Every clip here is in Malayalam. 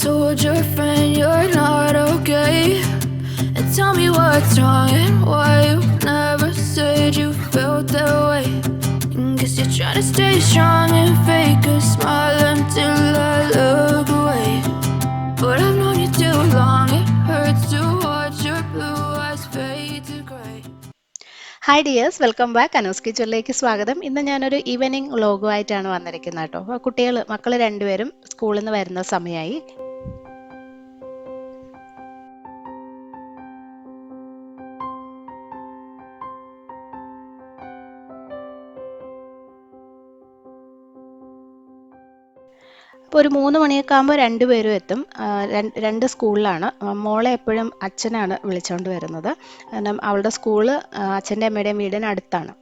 told your friend you're not okay, and tell me what's wrong and why you never said you felt that way. Guess you're trying to stay strong and fake a smile until I look away. But I've known you too long, it hurts to watch your blue eyes fade to grey. Hi dears, welcome back. Anu's കിച്ചണിലേക്ക് സ്വാഗതം. ഇന്ന് ഞാനൊരു ഈവനിങ് വ്ലോഗുമായിട്ടാണ് വന്നിരിക്കുന്നത് കേട്ടോ. മക്കൾ രണ്ടുപേരും സ്കൂളിൽ നിന്ന് വരുന്ന സമയമായി. അപ്പോൾ ഒരു 3 മണിയൊക്കെ ആകുമ്പോൾ രണ്ടുപേരും എത്തും. രണ്ട് സ്കൂളിലാണ്. മോളെ എപ്പോഴും അച്ഛനാണ് വിളിച്ചുകൊണ്ട് വരുന്നത്. കാരണം അവളുടെ സ്കൂള് അച്ഛൻ്റെ അമ്മയുടെയും വീടിന് അടുത്താണ്.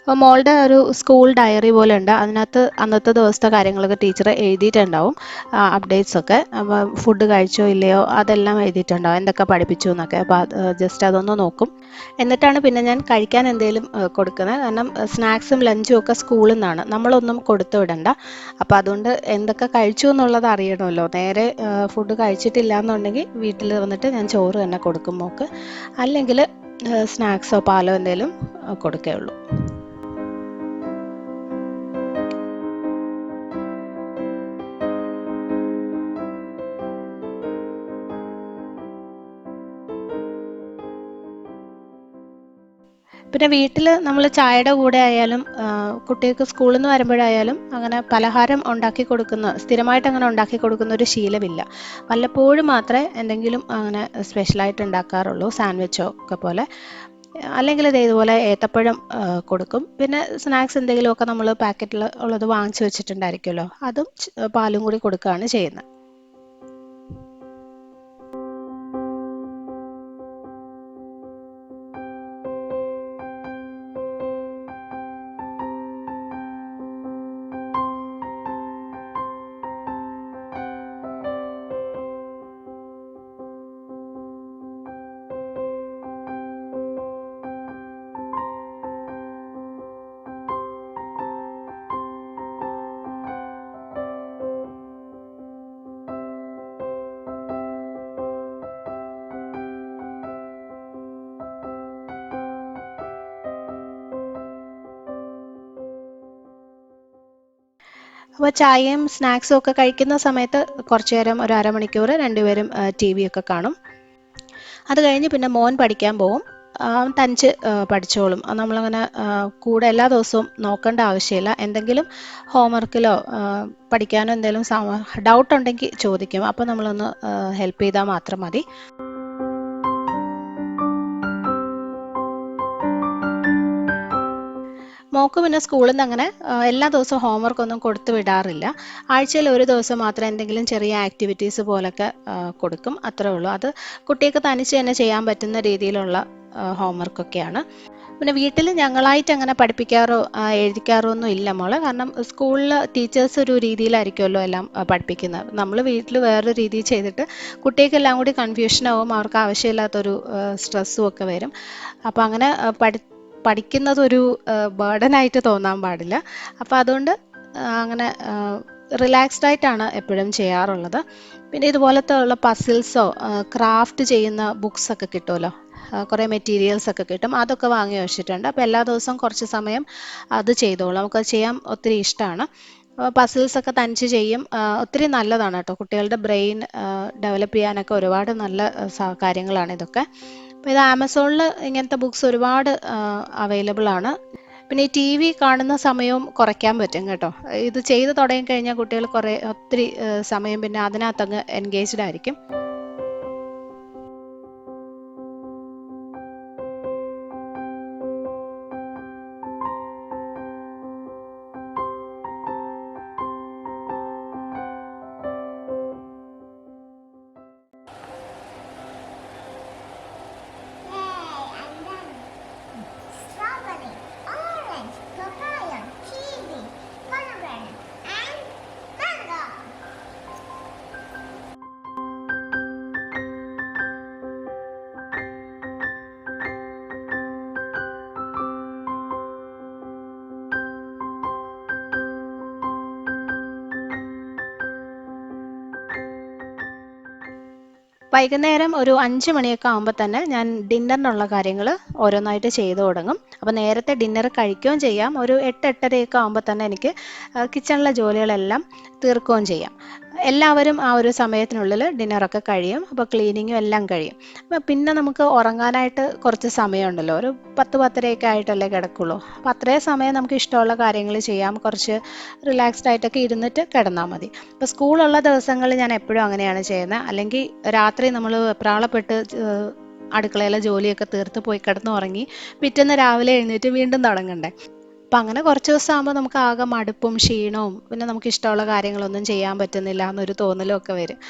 അപ്പോൾ മോളുടെ ഒരു സ്കൂൾ ഡയറി പോലെ ഉണ്ട്. അതിനകത്ത് അന്നത്തെ ദിവസത്തെ കാര്യങ്ങളൊക്കെ ടീച്ചർ എഴുതിയിട്ടുണ്ടാവും, അപ്ഡേറ്റ്സ് ഒക്കെ. അപ്പോൾ ഫുഡ് കഴിച്ചോ ഇല്ലയോ അതെല്ലാം എഴുതിയിട്ടുണ്ടാവും, എന്തൊക്കെ പഠിപ്പിച്ചു എന്നൊക്കെ. അപ്പോൾ ജസ്റ്റ് അതൊന്ന് നോക്കും. എന്നിട്ടാണ് പിന്നെ ഞാൻ കഴിക്കാൻ എന്തെങ്കിലും കൊടുക്കുന്നത്. കാരണം സ്നാക്സും ലഞ്ചും ഒക്കെ സ്കൂളിൽ നിന്നാണ്, നമ്മളൊന്നും കൊടുത്തു വിടണ്ട. അപ്പോൾ അതുകൊണ്ട് എന്തൊക്കെ കഴിച്ചു എന്നുള്ളത് അറിയണമല്ലോ. നേരെ ഫുഡ് കഴിച്ചിട്ടില്ല എന്നുണ്ടെങ്കിൽ വീട്ടിൽ വന്നിട്ട് ഞാൻ ചോറ് തന്നെ കൊടുക്കും മോൾക്ക്. അല്ലെങ്കിൽ സ്നാക്സോ പാലോ എന്തെങ്കിലും കൊടുക്കുകയുള്ളൂ. പിന്നെ വീട്ടിൽ നമ്മൾ ചായയുടെ കൂടെ ആയാലും കുട്ടികൾക്ക് സ്കൂളിൽ നിന്ന് വരുമ്പോഴായാലും അങ്ങനെ പലഹാരം സ്ഥിരമായിട്ട് അങ്ങനെ ഉണ്ടാക്കി കൊടുക്കുന്ന ഒരു ശീലമില്ല. വല്ലപ്പോഴും മാത്രമേ എന്തെങ്കിലും അങ്ങനെ സ്പെഷ്യലായിട്ട് ഉണ്ടാക്കാറുള്ളൂ, സാൻഡ്വിച്ചോ ഒക്കെ പോലെ. അല്ലെങ്കിൽ ഇതേപോലെ ഏത്തപ്പഴം കൊടുക്കും. പിന്നെ സ്നാക്സ് എന്തെങ്കിലുമൊക്കെ നമ്മൾ പാക്കറ്റിൽ ഉള്ളത് വാങ്ങിച്ചു വെച്ചിട്ടുണ്ടായിരിക്കുമല്ലോ, അതും പാലും കൂടി കൊടുക്കുകയാണ് ചെയ്യുന്നത്. അപ്പോൾ ചായയും സ്നാക്സും ഒക്കെ കഴിക്കുന്ന സമയത്ത് കുറച്ചു നേരം, ഒരു അരമണിക്കൂർ രണ്ടുപേരും TV ഒക്കെ കാണും. അത് കഴിഞ്ഞ് പിന്നെ മോൻ പഠിക്കാൻ പോകും. അവൻ തനിച്ച് പഠിച്ചോളും. നമ്മളങ്ങനെ കൂടെ എല്ലാ ദിവസവും നോക്കേണ്ട ആവശ്യമില്ല. എന്തെങ്കിലും ഹോംവർക്കിലോ പഠിക്കാനോ എന്തെങ്കിലും ഡൗട്ട് ഉണ്ടെങ്കിൽ ചോദിക്കും. അപ്പോൾ നമ്മളൊന്ന് ഹെൽപ്പ് ചെയ്താൽ മാത്രം മതി. മോക്ക് പിന്നെ സ്കൂളിൽ നിന്ന് അങ്ങനെ എല്ലാ ദിവസവും ഹോംവർക്ക് ഒന്നും കൊടുത്തു വിടാറില്ല. ആഴ്ചയിൽ ഒരു ദിവസം മാത്രം എന്തെങ്കിലും ചെറിയ ആക്ടിവിറ്റീസ് പോലൊക്കെ കൊടുക്കും, അത്രേ ഉള്ളൂ. അത് കുട്ടികൾക്ക് തനിച്ച് തന്നെ ചെയ്യാൻ പറ്റുന്ന രീതിയിലുള്ള ഹോംവർക്കൊക്കെയാണ്. പിന്നെ വീട്ടിൽ ഞങ്ങളായിട്ട് അങ്ങനെ പഠിപ്പിക്കാറോ എഴുതിക്കാറോ ഒന്നും ഇല്ല മോളെ. കാരണം സ്കൂളിൽ ടീച്ചേഴ്സ് ഒരു രീതിയിലായിരിക്കുമല്ലോ എല്ലാം പഠിപ്പിക്കുന്നത്. നമ്മൾ വീട്ടിൽ വേറൊരു രീതിയിൽ ചെയ്തിട്ട് കുട്ടികൾക്കെല്ലാം കൂടി കൺഫ്യൂഷനാവും, അവർക്ക് ആവശ്യമില്ലാത്തൊരു സ്ട്രെസ്സും ഒക്കെ വരും. അപ്പോൾ അങ്ങനെ പഠിക്കുന്നതൊരു ബേർഡനായിട്ട് തോന്നാൻ പാടില്ല. അപ്പോൾ അതുകൊണ്ട് അങ്ങനെ റിലാക്സ്ഡ് ആയിട്ടാണ് എപ്പോഴും ചെയ്യാറുള്ളത്. പിന്നെ ഇതുപോലത്തെ ഉള്ള പസിൽസോ ക്രാഫ്റ്റ് ചെയ്യുന്ന ബുക്സൊക്കെ കിട്ടുമല്ലോ, കുറേ മെറ്റീരിയൽസ് ഒക്കെ കിട്ടും, അതൊക്കെ വാങ്ങി വെച്ചിട്ടുണ്ട്. അപ്പോൾ എല്ലാ ദിവസവും കുറച്ച് സമയം അത് ചെയ്തോളൂ. നമുക്കത് ചെയ്യാൻ ഒത്തിരി ഇഷ്ടമാണ്. പസിൽസ് ഒക്കെ തനിച്ച് ചെയ്യും. ഒത്തിരി നല്ലതാണ് കേട്ടോ, കുട്ടികളുടെ ബ്രെയിൻ ഡെവലപ്പ് ചെയ്യാനൊക്കെ ഒരുപാട് നല്ല കാര്യങ്ങളാണ് ഇതൊക്കെ. അപ്പോൾ ഇത് ആമസോണിൽ ഇങ്ങനത്തെ ബുക്സ് ഒരുപാട് അവൈലബിൾ ആണ്. പിന്നെ ഈ TV കാണുന്ന സമയവും കുറയ്ക്കാൻ പറ്റും കേട്ടോ. ഇത് ചെയ്ത് തുടങ്ങിക്കഴിഞ്ഞാൽ കുട്ടികൾ ഒത്തിരി സമയം പിന്നെ അതിനകത്തങ്ങ് എൻഗേജ്ഡ് ആയിരിക്കും. വൈകുന്നേരം ഒരു 5 മണിയൊക്കെ ആകുമ്പോൾ തന്നെ ഞാൻ ഡിന്നറിനുള്ള കാര്യങ്ങൾ ഓരോന്നായിട്ട് ചെയ്തു തുടങ്ങും. അപ്പോൾ നേരത്തെ ഡിന്നർ കഴിക്കുകയും ചെയ്യാം. ഒരു 8-8:30 ആകുമ്പോൾ തന്നെ എനിക്ക് കിച്ചണിലെ ജോലികളെല്ലാം തീർക്കുകയും ചെയ്യാം. എല്ലാവരും ആ ഒരു സമയത്തിനുള്ളിൽ ഡിന്നറൊക്കെ കഴിയും. അപ്പോൾ ക്ലീനിങ്ങും എല്ലാം കഴിയും. അപ്പോൾ പിന്നെ നമുക്ക് ഉറങ്ങാനായിട്ട് കുറച്ച് സമയമുണ്ടല്ലോ, ഒരു 10-10:30 ആയിട്ടല്ലേ കിടക്കുള്ളൂ. അപ്പോൾ അത്രയും സമയം നമുക്ക് ഇഷ്ടമുള്ള കാര്യങ്ങൾ ചെയ്യാം, കുറച്ച് റിലാക്സ്ഡ് ആയിട്ടൊക്കെ ഇരുന്നിട്ട് കിടന്നാൽ മതി. ഇപ്പോൾ സ്കൂളുള്ള ദിവസങ്ങളിൽ ഞാൻ എപ്പോഴും അങ്ങനെയാണ് ചെയ്യുന്നത്. അല്ലെങ്കിൽ രാത്രി നമ്മൾ വെപ്രാളപ്പെട്ട് അടുക്കളയിലെ ജോലിയൊക്കെ തീർത്ത് പോയി കിടന്നുറങ്ങി പിറ്റേന്ന് രാവിലെ എഴുന്നേറ്റ് വീണ്ടും തുടങ്ങണ്ടേ. അപ്പം അങ്ങനെ കുറച്ച് ദിവസം ആകുമ്പോൾ നമുക്ക് ആകെ മടുപ്പും ക്ഷീണവും പിന്നെ നമുക്ക് ഇഷ്ടമുള്ള കാര്യങ്ങളൊന്നും ചെയ്യാൻ പറ്റുന്നില്ല എന്നൊരു തോന്നലും ഒക്കെ വരും.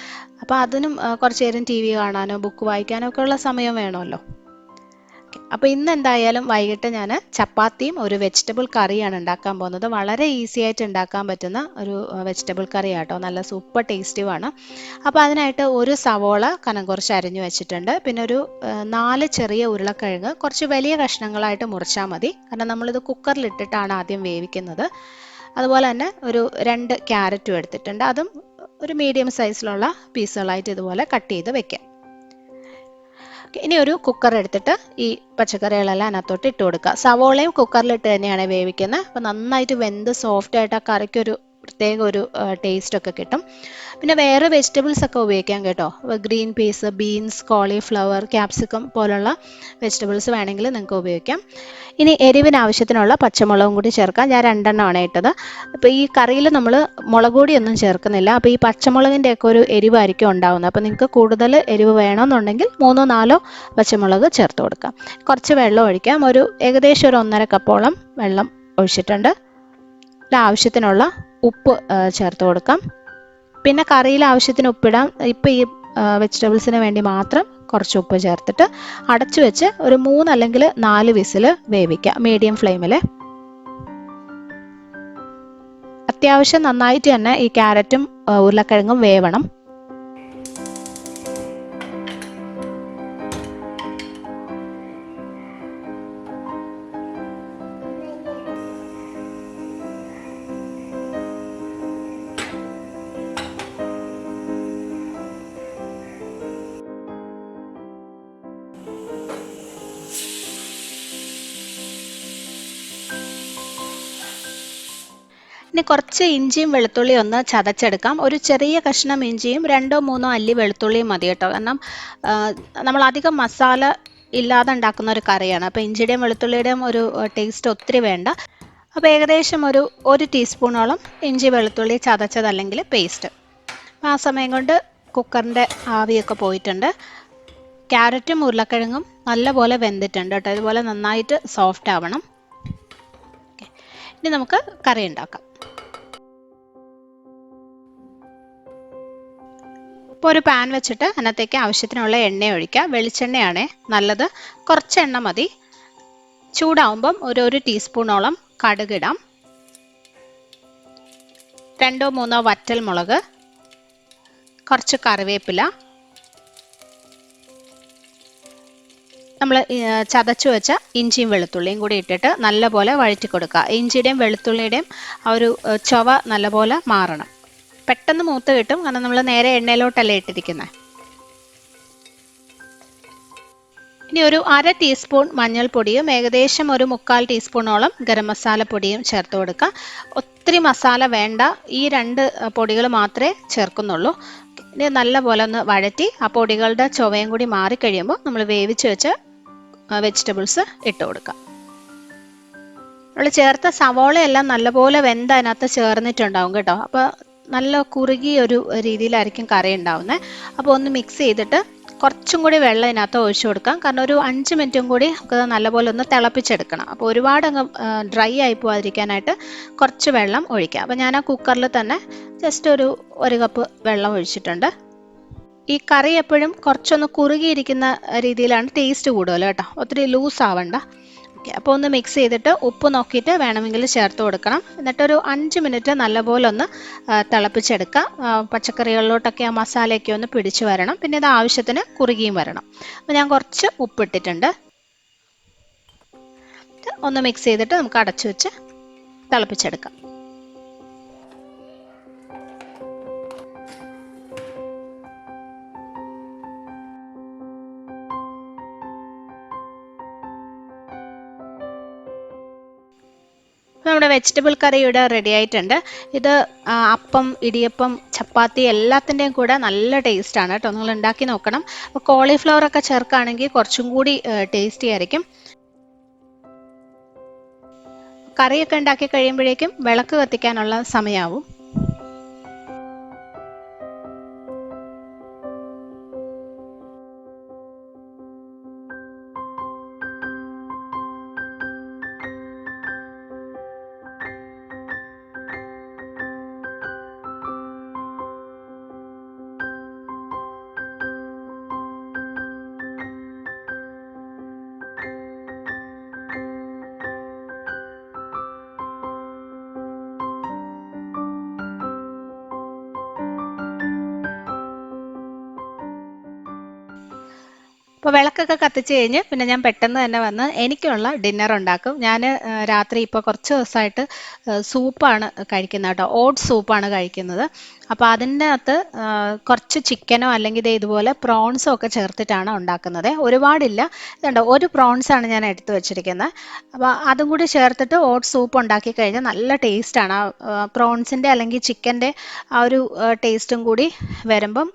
അപ്പോൾ അതിനും കുറച്ച് നേരം TV കാണാനോ ബുക്ക് വായിക്കാനോ ഒക്കെ ഉള്ള സമയം വേണമല്ലോ. അപ്പോൾ ഇന്ന് എന്തായാലും വൈകിട്ട് ഞാൻ ചപ്പാത്തിയും ഒരു വെജിറ്റബിൾ കറിയാണ് ഉണ്ടാക്കാൻ പോകുന്നത്. വളരെ ഈസി ആയിട്ട് ഉണ്ടാക്കാൻ പറ്റുന്ന ഒരു വെജിറ്റബിൾ കറി ആട്ടോ, നല്ല സൂപ്പർ ടേസ്റ്റുമാണ്. അപ്പോൾ അതിനായിട്ട് ഒരു സവോള കനം കുറച്ച് അരിഞ്ഞു വെച്ചിട്ടുണ്ട്. പിന്നെ ഒരു 4 ചെറിയ ഉരുളക്കിഴങ്ങ് കുറച്ച് വലിയ കഷ്ണങ്ങളായിട്ട് മുറിച്ചാൽ മതി, കാരണം നമ്മളിത് കുക്കറിലിട്ടിട്ടാണ് ആദ്യം വേവിക്കുന്നത്. അതുപോലെ തന്നെ ഒരു 2 ക്യാരറ്റും എടുത്തിട്ടുണ്ട്, അതും ഒരു മീഡിയം സൈസിലുള്ള പീസുകളായിട്ട് ഇതുപോലെ കട്ട് ചെയ്ത് വെക്കാം. ഇനി ഒരു കുക്കർ എടുത്തിട്ട് ഈ പച്ചക്കറികളെല്ലാം അതിനകത്തോട്ട് ഇട്ട് കൊടുക്കുക. സവോളയും കുക്കറിലിട്ട് തന്നെയാണ് വേവിക്കുന്നത്. അപ്പോൾ നന്നായിട്ട് വെന്ത് സോഫ്റ്റ് ആയിട്ട് ആ കറിക്കൊരു പ്രത്യേക ഒരു ടേസ്റ്റ് ഒക്കെ കിട്ടും. പിന്നെ വേറെ വെജിറ്റബിൾസ് ഒക്കെ ഉപയോഗിക്കാം കേട്ടോ. Green peas, beans, cauliflower, capsicum പോലുള്ള വെജിറ്റബിൾസ് വേണമെങ്കിൽ നിങ്ങൾക്ക് ഉപയോഗിക്കാം. ഇനി എരിവിന് ആവശ്യത്തിനുള്ള പച്ചമുളകും കൂടി ചേർക്കാം. ഞാൻ 2 എണ്ണമാണ് ഇട്ടത്. അപ്പോൾ ഈ കറിയിൽ നമ്മൾ മുളക് പൊടിയൊന്നും ചേർക്കുന്നില്ല. അപ്പോൾ ഈ പച്ചമുളകിൻ്റെ ഒക്കെ ഒരു എരിവായിരിക്കും ഉണ്ടാകുന്നത്. അപ്പോൾ നിങ്ങൾക്ക് കൂടുതൽ എരിവ് വേണമെന്നുണ്ടെങ്കിൽ 3-4 പച്ചമുളക് ചേർത്ത് കൊടുക്കാം. കുറച്ച് വെള്ളം ഒഴിക്കാം. ഏകദേശം ഒരു 1.5 കപ്പോളം വെള്ളം ഒഴിച്ചിട്ടുണ്ട്. ആവശ്യത്തിനുള്ള ഉപ്പ് ചേർത്ത് കൊടുക്കാം. പിന്നെ കറിയിൽ ആവശ്യത്തിന് ഉപ്പിടാം. ഇപ്പം ഈ വെജിറ്റബിൾസിന് വേണ്ടി മാത്രം കുറച്ച് ഉപ്പ് ചേർത്തിട്ട് അടച്ചു വെച്ച് ഒരു 3 അല്ലെങ്കിൽ 4 വിസിൽ വേവിക്കുക മീഡിയം ഫ്ലെയിമിൽ. അത്യാവശ്യം നന്നായിട്ട് തന്നെ ഈ ക്യാരറ്റും ഉരുളക്കിഴങ്ങും വേവണം. ഇനി കുറച്ച് ഇഞ്ചിയും വെളുത്തുള്ളിയും ഒന്ന് ചതച്ചെടുക്കാം. ഒരു ചെറിയ കഷ്ണം ഇഞ്ചിയും 2-3 അല്ലി വെളുത്തുള്ളിയും മതി കേട്ടോ, കാരണം നമ്മൾ അധികം മസാല ഇല്ലാതെ ഉണ്ടാക്കുന്ന ഒരു കറിയാണ്. അപ്പോൾ ഇഞ്ചിയുടെയും വെളുത്തുള്ളിയുടെയും ഒരു ടേസ്റ്റ് ഒത്തിരി വേണ്ട. അപ്പോൾ ഏകദേശം ഒരു ടീസ്പൂണോളം ഇഞ്ചി വെളുത്തുള്ളി ചതച്ചതല്ലെങ്കിൽ പേസ്റ്റ്. ആ സമയം കൊണ്ട് കുക്കറിൻ്റെ ആവിയൊക്കെ പോയിട്ടുണ്ട്. ക്യാരറ്റും ഉരുളക്കിഴങ്ങും നല്ലപോലെ വെന്തിട്ടുണ്ട് കേട്ടോ. ഇതുപോലെ നന്നായിട്ട് സോഫ്റ്റ് ആവണം. ഇനി നമുക്ക് കറി ഉണ്ടാക്കാം. ഇപ്പോൾ ഒരു പാൻ വെച്ചിട്ട് അതിനകത്തേക്ക് ആവശ്യത്തിനുള്ള എണ്ണ ഒഴിക്കുക. വെളിച്ചെണ്ണയാണ് നല്ലത്, കുറച്ച് എണ്ണ മതി. ചൂടാവുമ്പം ഒരു ടീസ്പൂണോളം കടുകിടാം. 2-3 വറ്റൽ മുളക്, കുറച്ച് കറിവേപ്പില, നമ്മൾ ചതച്ചു വെച്ച ഇഞ്ചിയും വെളുത്തുള്ളിയും കൂടി ഇട്ടിട്ട് നല്ലപോലെ വഴറ്റി കൊടുക്കുക. ഇഞ്ചിയുടെയും വെളുത്തുള്ളിയുടെയും ആ ഒരു ചുവ നല്ലപോലെ മാറണം. പെട്ടെന്ന് മൂത്ത് കിട്ടും, കാരണം നമ്മൾ നേരെ എണ്ണയിലോട്ടല്ലേ ഇട്ടിരിക്കുന്നത്. ഇനി ഒരു 1/2 ടീസ്പൂൺ മഞ്ഞൾപ്പൊടിയും ഏകദേശം ഒരു 1/4 ടീസ്പൂണോളം ഗരം മസാലപ്പൊടിയും ചേർത്ത് കൊടുക്കുക. ഒത്തിരി മസാല വേണ്ട, ഈ 2 പൊടികൾ മാത്രമേ ചേർക്കുന്നുള്ളൂ. ഇനി നല്ലപോലെ ഒന്ന് വഴറ്റി ആ പൊടികളുടെ ചുവയും കൂടി മാറിക്കഴിയുമ്പോൾ നമ്മൾ വേവിച്ച് വെച്ച വെജിറ്റബിൾസ് ഇട്ട് കൊടുക്കാം. നമ്മൾ ചേർത്ത സവോളയെല്ലാം നല്ലപോലെ വെന്ത് അതിനകത്ത് ചേർന്നിട്ടുണ്ടാവും കേട്ടോ. അപ്പോൾ നല്ല കുറുകി ഒരു രീതിയിലായിരിക്കും കറി ഉണ്ടാവുന്നത്. അപ്പോൾ ഒന്ന് മിക്സ് ചെയ്തിട്ട് കുറച്ചും കൂടി വെള്ളം ഇതിനകത്ത് ഒഴിച്ചു കൊടുക്കാം, കാരണം ഒരു 5 മിനിറ്റും കൂടി നമുക്ക് നല്ലപോലെ ഒന്ന് തിളപ്പിച്ചെടുക്കണം. അപ്പോൾ ഒരുപാട് അങ്ങ് ഡ്രൈ ആയി പോകാതിരിക്കാനായിട്ട് കുറച്ച് വെള്ളം ഒഴിക്കാം. അപ്പോൾ ഞാൻ ആ കുക്കറിൽ തന്നെ ജസ്റ്റ് ഒരു കപ്പ് വെള്ളം ഒഴിച്ചിട്ടുണ്ട്. ഈ കറി എപ്പോഴും കുറച്ചൊന്ന് കുറുകിയിരിക്കുന്ന രീതിയിലാണ് ടേസ്റ്റ് കൂടുതൽ കേട്ടോ, ഒത്തിരി ലൂസ് ആവണ്ട. ഓക്കെ, അപ്പോൾ ഒന്ന് മിക്സ് ചെയ്തിട്ട് ഉപ്പ് നോക്കിയിട്ട് വേണമെങ്കിൽ ചേർത്ത് കൊടുക്കണം. എന്നിട്ടൊരു 5 മിനിറ്റ് നല്ലപോലെ ഒന്ന് തിളപ്പിച്ചെടുക്കാം. പച്ചക്കറികളിലോട്ടൊക്കെ ആ മസാലയൊക്കെ ഒന്ന് പിടിച്ചു വരണം. പിന്നെ ഇത് ആവശ്യത്തിന് കുറുകിയും വരണം. അപ്പോൾ ഞാൻ കുറച്ച് ഉപ്പിട്ടിട്ടുണ്ട്. ഒന്ന് മിക്സ് ചെയ്തിട്ട് നമുക്ക് അടച്ചു വെച്ച് തിളപ്പിച്ചെടുക്കാം. നമ്മുടെ വെജിറ്റബിൾ കറി ഇവിടെ റെഡി ആയിട്ടുണ്ട്. ഇത് അപ്പം, ഇടിയപ്പം, ചപ്പാത്തി എല്ലാത്തിൻ്റെയും കൂടെ നല്ല ടേസ്റ്റാണ് കേട്ടോ. നിങ്ങൾ ഉണ്ടാക്കി നോക്കണം. അപ്പോൾ കോളിഫ്ലവർ ഒക്കെ ചേർക്കുകയാണെങ്കിൽ കുറച്ചും കൂടി ടേസ്റ്റി ആയിരിക്കും. കറിയൊക്കെ ഉണ്ടാക്കി കഴിയുമ്പോഴേക്കും വിളക്ക് കത്തിക്കാനുള്ള സമയമാവും. അപ്പോൾ വിളക്കൊക്കെ കത്തിച്ച് കഴിഞ്ഞ് പിന്നെ ഞാൻ പെട്ടെന്ന് തന്നെ വന്ന് എനിക്കുള്ള ഡിന്നർ ഉണ്ടാക്കും. ഞാൻ രാത്രി ഇപ്പോൾ കുറച്ച് ദിവസമായിട്ട് സൂപ്പാണ് കഴിക്കുന്നത് കേട്ടോ. ഓട്സ് സൂപ്പാണ് കഴിക്കുന്നത്. അപ്പോൾ അതിൻ്റെ അകത്ത് കുറച്ച് ചിക്കനോ അല്ലെങ്കിൽ ഇതുപോലെ പ്രോൺസോ ഒക്കെ ചേർത്തിട്ടാണ് ഉണ്ടാക്കുന്നത്. ഒരുപാടില്ല, ഇതുണ്ടോ, ഒരു പ്രോൺസാണ് ഞാൻ എടുത്ത് വെച്ചിരിക്കുന്നത്. അപ്പോൾ അതും കൂടി ചേർത്തിട്ട് ഓട്സ് സൂപ്പ് ഉണ്ടാക്കി കഴിഞ്ഞാൽ നല്ല ടേസ്റ്റാണ്. പ്രോൺസിൻ്റെ അല്ലെങ്കിൽ ചിക്കൻ്റെ ആ ഒരു ടേസ്റ്റും കൂടി വരുമ്പം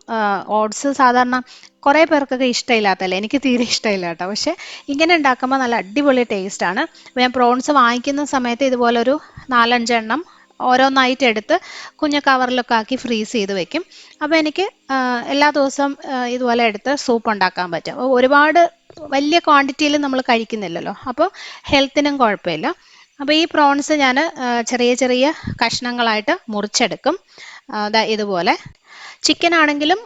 ഓട്സ് സാധാരണ കുറേ പേർക്കൊക്കെ ഇഷ്ടമില്ലാത്തല്ലേ, എനിക്ക് തീരെ ഇഷ്ടമില്ല കേട്ടോ. പക്ഷേ ഇങ്ങനെ ഉണ്ടാക്കുമ്പോൾ നല്ല അടിപൊളി ടേസ്റ്റാണ്. ഞാൻ പ്രോൺസ് വാങ്ങിക്കുന്ന സമയത്ത് ഇതുപോലൊരു 4-5 എണ്ണം ഓരോന്നായിട്ട് എടുത്ത് കുഞ്ഞു കവറിലൊക്കെ ആക്കി ഫ്രീസ് ചെയ്ത് വെക്കും. അപ്പോൾ എനിക്ക് എല്ലാ ദിവസവും ഇതുപോലെ എടുത്ത് സൂപ്പ് ഉണ്ടാക്കാൻ പറ്റും. അപ്പോൾ ഒരുപാട് വലിയ ക്വാണ്ടിറ്റിയിൽ നമ്മൾ കഴിക്കുന്നില്ലല്ലോ, അപ്പോൾ ഹെൽത്തിനും കുഴപ്പമില്ല. അപ്പോൾ ഈ പ്രോൺസ് ഞാൻ ചെറിയ ചെറിയ കഷ്ണങ്ങളായിട്ട് മുറിച്ചെടുക്കും. ഇതുപോലെ ചിക്കൻ ആണെങ്കിലും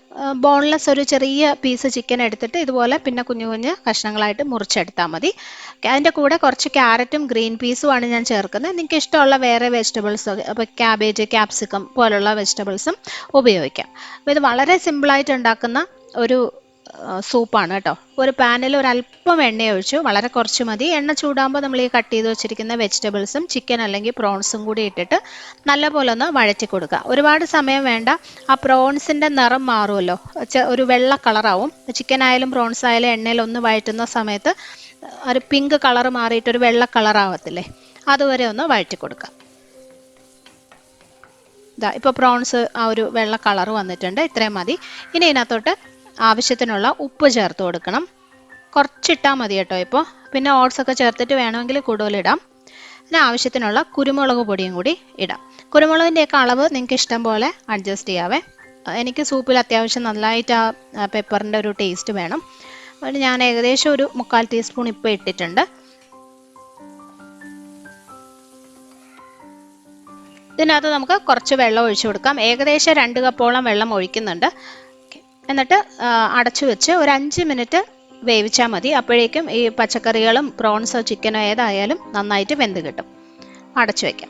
ബോൺലെസ് ഒരു ചെറിയ പീസ് ചിക്കൻ എടുത്തിട്ട് ഇതുപോലെ പിന്നെ കുഞ്ഞു കുഞ്ഞ് കഷ്ണങ്ങളായിട്ട് മുറിച്ചെടുത്താൽ മതി. അതിൻ്റെ കൂടെ കുറച്ച് ക്യാരറ്റും ഗ്രീൻ പീസുമാണ് ഞാൻ ചേർക്കുന്നത്. നിങ്ങൾക്ക് ഇഷ്ടമുള്ള വേറെ വെജിറ്റബിൾസ്, ഇപ്പോൾ ക്യാബേജ്, ക്യാപ്സിക്കം പോലുള്ള വെജിറ്റബിൾസും ഉപയോഗിക്കാം. അപ്പോൾ ഇത് വളരെ സിമ്പിളായിട്ട് ഉണ്ടാക്കുന്ന ഒരു സൂപ്പാണ് കേട്ടോ. ഒരു പാനിൽ ഒരല്പം എണ്ണ ഒഴിച്ചു, വളരെ കുറച്ച് മതി. എണ്ണ ചൂടാകുമ്പോൾ നമ്മൾ ഈ കട്ട് ചെയ്ത് വെച്ചിരിക്കുന്ന വെജിറ്റബിൾസും ചിക്കൻ അല്ലെങ്കിൽ പ്രോൺസും കൂടി ഇട്ടിട്ട് നല്ലപോലെ ഒന്ന് വഴറ്റി കൊടുക്കുക. ഒരുപാട് സമയം വേണ്ട. ആ പ്രോൺസിൻ്റെ നിറം മാറുമല്ലോ, ഒരു വെള്ള കളറാവും. ചിക്കൻ ആയാലും പ്രോൺസ് ആയാലും എണ്ണയിൽ ഒന്ന് വഴറ്റുന്ന സമയത്ത് ഒരു പിങ്ക് കളർ മാറിയിട്ട് ഒരു വെള്ള കളറാവത്തില്ലേ, അതുവരെ ഒന്ന് വഴറ്റി കൊടുക്കുക. ഇപ്പോൾ പ്രോൺസ് ആ ഒരു വെള്ള കളർ വന്നിട്ടുണ്ട്. ഇത്രയും മതി. ഇനി ഇതിനകത്തോട്ട് ആവശ്യത്തിനുള്ള ഉപ്പ് ചേർത്ത് കൊടുക്കണം. കുറച്ചിട്ടാൽ മതി കേട്ടോ ഇപ്പോൾ. പിന്നെ ഓട്സ് ഒക്കെ ചേർത്തിട്ട് വേണമെങ്കിൽ കൂടുതലിടാം. പിന്നെ ആവശ്യത്തിനുള്ള കുരുമുളക് പൊടിയും കൂടി ഇടാം. കുരുമുളകിൻ്റെയൊക്കെ അളവ് നിങ്ങൾക്ക് ഇഷ്ടം പോലെ അഡ്ജസ്റ്റ് ചെയ്യാവേ. എനിക്ക് സൂപ്പിൽ അത്യാവശ്യം നല്ലതായിട്ട് ആ പെപ്പറിൻ്റെ ഒരു ടേസ്റ്റ് വേണം. അതിന് ഞാൻ ഏകദേശം ഒരു 3/4 ടീസ്പൂൺ ഇപ്പോൾ ഇട്ടിട്ടുണ്ട്. ഇതിനകത്ത് നമുക്ക് കുറച്ച് വെള്ളം ഒഴിച്ചു കൊടുക്കാം. ഏകദേശം 2 കപ്പോളം വെള്ളം ഒഴിക്കുന്നുണ്ട്. എന്നിട്ട് അടച്ചു വെച്ച് ഒരു 5 മിനിറ്റ് വേവിച്ചാൽ മതി. അപ്പോഴേക്കും ഈ പച്ചക്കറികളും പ്രോൺസോ ചിക്കനോ ഏതായാലും നന്നായിട്ട് വെന്ത് കിട്ടും. അടച്ചു വയ്ക്കാം.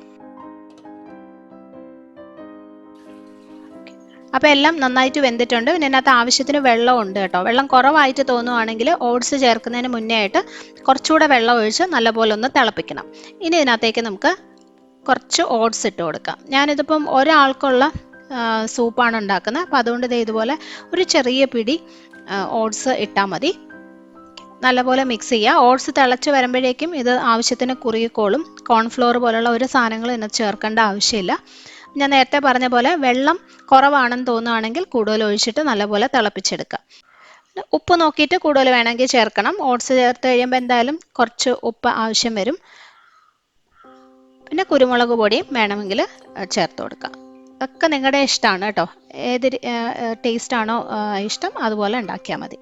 അപ്പോൾ എല്ലാം നന്നായിട്ട് വെന്തിട്ടുണ്ട്. പിന്നെ ഇതിനകത്ത് ആവശ്യത്തിന് വെള്ളം ഉണ്ട് കേട്ടോ. വെള്ളം കുറവായിട്ട് തോന്നുവാണെങ്കിൽ ഓട്സ് ചേർക്കുന്നതിന് മുന്നേ ആയിട്ട് കുറച്ചുകൂടെ വെള്ളം ഒഴിച്ച് നല്ലപോലെ ഒന്ന് തിളപ്പിക്കണം. ഇനി ഇതിനകത്തേക്ക് നമുക്ക് കുറച്ച് ഓട്സ് ഇട്ട് കൊടുക്കാം. ഞാനിതിപ്പം ഒരാൾക്കുള്ള സൂപ്പാണ് ഉണ്ടാക്കുന്നത്. അപ്പോൾ അതുകൊണ്ട് ഇതുപോലെ ഒരു ചെറിയ പിടി ഓട്സ് ഇട്ടാൽ മതി. നല്ലപോലെ മിക്സ് ചെയ്യുക. ഓട്സ് തിളച്ച് വരുമ്പോഴേക്കും ഇത് ആവശ്യത്തിന് കുറുകിക്കോളും. കോൺഫ്ലോർ പോലുള്ള ഒരു സാധനങ്ങൾ ഇതിനകത്ത് ചേർക്കേണ്ട ആവശ്യമില്ല. ഞാൻ നേരത്തെ പറഞ്ഞ പോലെ വെള്ളം കുറവാണെന്ന് തോന്നുകയാണെങ്കിൽ കൂടുതൽ ഒഴിച്ചിട്ട് നല്ലപോലെ തിളപ്പിച്ചെടുക്കുക. ഉപ്പ് നോക്കിയിട്ട് കൂടുതൽ വേണമെങ്കിൽ ചേർക്കണം. ഓട്സ് ചേർത്ത് കഴിയുമ്പോൾ എന്തായാലും കുറച്ച് ഉപ്പ് ആവശ്യം വരും. പിന്നെ കുരുമുളക് പൊടിയും വേണമെങ്കിൽ ചേർത്ത് കൊടുക്കാം. ഒക്കെ നിങ്ങളുടെ ഇഷ്ടമാണ് കേട്ടോ. ഏത് ടേസ്റ്റാണോ ഇഷ്ടം അതുപോലെ ഉണ്ടാക്കിയാൽ മതി.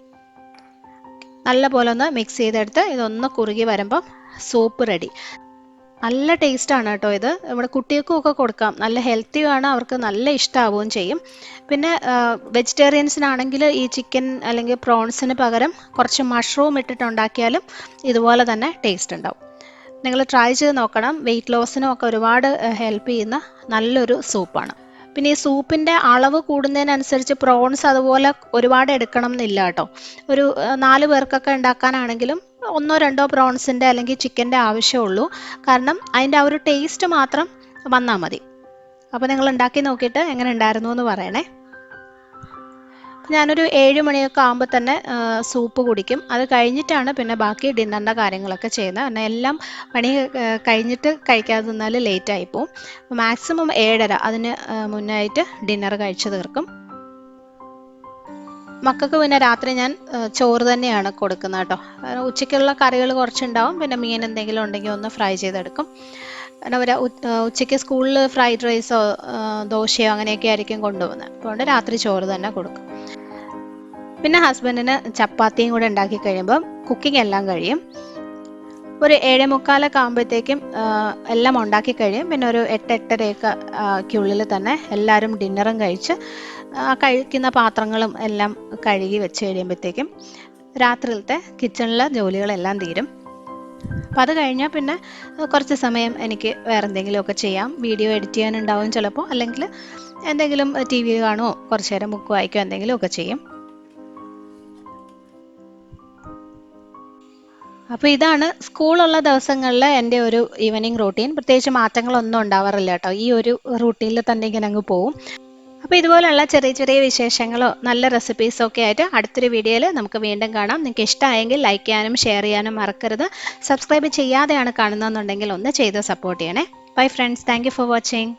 നല്ലപോലെ ഒന്ന് മിക്സ് ചെയ്തെടുത്ത് ഇതൊന്ന് കുറുകി വരുമ്പം സൂപ്പ് റെഡി. നല്ല ടേസ്റ്റാണ് കേട്ടോ ഇത്. ഇവിടെ കുട്ടികൾക്കും ഒക്കെ കൊടുക്കാം. നല്ല ഹെൽത്തിയാണ്, അവർക്ക് നല്ല ഇഷ്ടമാവുകയും ചെയ്യും. പിന്നെ വെജിറ്റേറിയൻസിനാണെങ്കിൽ ഈ ചിക്കൻ അല്ലെങ്കിൽ പ്രോൺസിന് പകരം കുറച്ച് മഷ്റൂം ഇട്ടിട്ടുണ്ടാക്കിയാലും ഇതുപോലെ തന്നെ ടേസ്റ്റ് ഉണ്ടാവും. നിങ്ങൾ ട്രൈ ചെയ്ത് നോക്കണം. വെയിറ്റ് ലോസിനും ഒക്കെ ഒരുപാട് ഹെൽപ്പ് ചെയ്യുന്ന നല്ലൊരു സൂപ്പാണ്. പിന്നെ ഈ സൂപ്പിൻ്റെ അളവ് കൂടുന്നതിനനുസരിച്ച് പ്രോൺസ് അതുപോലെ ഒരുപാട് എടുക്കണം എന്നില്ല കേട്ടോ. ഒരു 4 പേർക്കൊക്കെ ഉണ്ടാക്കാനാണെങ്കിലും 1-2 പ്രോൺസിൻ്റെ അല്ലെങ്കിൽ ചിക്കൻ്റെ ആവശ്യമുള്ളൂ. കാരണം അതിൻ്റെ ആ ഒരു ടേസ്റ്റ് മാത്രം വന്നാൽ മതി. അപ്പോൾ നിങ്ങൾ ഉണ്ടാക്കി നോക്കിയിട്ട് എങ്ങനെ ഉണ്ടായിരുന്നു എന്ന് പറയണേ. ഞാനൊരു 7 മണിയൊക്കെ ആകുമ്പോൾ തന്നെ സൂപ്പ് കുടിക്കും. അത് കഴിഞ്ഞിട്ടാണ് പിന്നെ ബാക്കി ഡിന്നറിൻ്റെ കാര്യങ്ങളൊക്കെ ചെയ്യുന്നത്. കാരണം എല്ലാം പണി കഴിഞ്ഞിട്ട് കഴിക്കാതെ നിന്നാൽ ലേറ്റായി പോവും. മാക്സിമം 7:30 അതിന് മുന്നായിട്ട് ഡിന്നർ കഴിച്ച് തീർക്കും. മക്കൾക്ക് പിന്നെ രാത്രി ഞാൻ ചോറ് തന്നെയാണ് കൊടുക്കുന്നത് കേട്ടോ. ഉച്ചയ്ക്കുള്ള കറികൾ കുറച്ചുണ്ടാവും, പിന്നെ മീൻ എന്തെങ്കിലും ഉണ്ടെങ്കിൽ ഒന്ന് ഫ്രൈ ചെയ്തെടുക്കും. കാരണം അവർ ഉച്ചയ്ക്ക് സ്കൂളിൽ ഫ്രൈഡ് റൈസോ ദോശയോ അങ്ങനെയൊക്കെ ആയിരിക്കും കൊണ്ടുപോകുന്നത്. അതുകൊണ്ട് രാത്രി ചോറ് തന്നെ കൊടുക്കും. പിന്നെ ഹസ്ബൻഡിന് ചപ്പാത്തിയും കൂടെ ഉണ്ടാക്കി കഴിയുമ്പോൾ കുക്കിംഗ് എല്ലാം കഴിയും. ഒരു 7:45 ആകുമ്പോഴത്തേക്കും എല്ലാം ഉണ്ടാക്കി കഴിയും. പിന്നെ ഒരു 8-8:30 തന്നെ എല്ലാവരും ഡിന്നറും കഴിച്ച് കഴിക്കുന്ന പാത്രങ്ങളും എല്ലാം കഴുകി വെച്ച് കഴിയുമ്പോഴത്തേക്കും രാത്രിയിലത്തെ കിച്ചണിലെ ജോലികളെല്ലാം തീരും. അപ്പം അത് കഴിഞ്ഞാൽ പിന്നെ കുറച്ച് സമയം എനിക്ക് വേറെ എന്തെങ്കിലുമൊക്കെ ചെയ്യാം. വീഡിയോ എഡിറ്റ് ചെയ്യാനുണ്ടാവും ചിലപ്പോൾ, അല്ലെങ്കിൽ എന്തെങ്കിലും TV കാണുമോ കുറച്ച് നേരം ബുക്ക് വായിക്കുകയോ എന്തെങ്കിലുമൊക്കെ ചെയ്യും. അപ്പോൾ ഇതാണ് സ്കൂളുള്ള ദിവസങ്ങളിൽ എൻ്റെ ഒരു ഈവനിങ് റൂട്ടീൻ. പ്രത്യേകിച്ച് മാറ്റങ്ങളൊന്നും ഉണ്ടാവാറില്ല കേട്ടോ. ഈ ഒരു റൂട്ടീനിൽ തന്നെ ഇങ്ങനെ അങ്ങ് പോവും. അപ്പോൾ ഇതുപോലുള്ള ചെറിയ ചെറിയ വിശേഷങ്ങളോ നല്ല റെസിപ്പീസോ ഒക്കെ ആയിട്ട് അടുത്തൊരു വീഡിയോയിൽ നമുക്ക് വീണ്ടും കാണാം. നിങ്ങൾക്ക് ഇഷ്ടമായെങ്കിൽ ലൈക്ക് ചെയ്യാനും ഷെയർ ചെയ്യാനും മറക്കരുത്. സബ്സ്ക്രൈബ് ചെയ്യാതെയാണ് കാണുന്നതെന്നുണ്ടെങ്കിൽ ഒന്ന് ചെയ്ത് സപ്പോർട്ട് ചെയ്യണേ. Bye friends, thank you for watching.